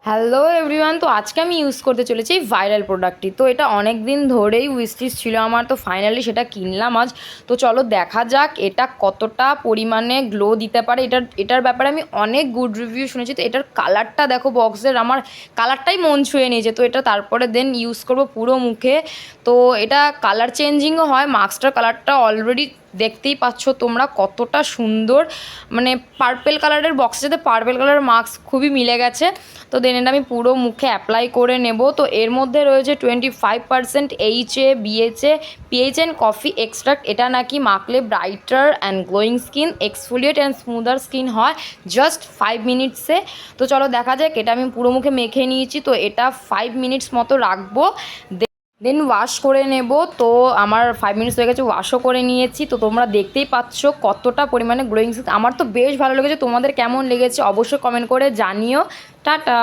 Hello everyone, তো আজকে আমি ইউজ করতে চলেছি ভাইরাল প্রোডাক্টটি। তো এটা অনেক দিন ধরেই উইশলিস্ট ছিল আমার, তো ফাইনালি সেটা কিনলাম আজ। তো চলো দেখা যাক এটা কতটা পরিমাণে গ্লো দিতে পারে। এটার ব্যাপারে আমি অনেক গুড রিভিউ শুনেছি। তো এটার কালারটা দেখো, বক্সের আমার কালারটাই মন ছুঁয়ে নিয়েছে। তো এটা তারপরে দেন ইউজ করবো পুরো মুখে। তো এটা কালার চেঞ্জিংও হয়, মাস্কটার কালারটা অলরেডি দেখতেই পাচ্ছ তোমরা কতটা সুন্দর, মানে পার্পেল কালারের বক্সের সাথে পার্পেল কালারের মাস্ক খুবই মিলে গেছে। তো দেন এটা আমি পুরো মুখে অ্যাপ্লাই করে নেব। তো এর মধ্যে রয়েছে 25% HA, BHA, PH and coffee extract. এটা নাকি মাখলে brighter and glowing skin, exfoliate and smoother skin হয় জাস্ট 5 মিনিটসে। তো চলো দেখা যাক। এটা আমি পুরো মুখে মেখে নিয়েছি, তো এটা 5 মিনিটস মতো রাখবো, দেন ওয়াশ করে নেব। তো আমার 5 মিনিটস হয়ে গেছে, ওয়াশও করে নিয়েছি। তো তোমরা দেখতেই পাচ্ছ কতটা পরিমাণে গ্লোয়িং স্কিন। আমার তো বেশ ভালো লেগেছে। তোমাদের কেমন লেগেছে অবশ্যই কমেন্ট করে জানিও। টাটা।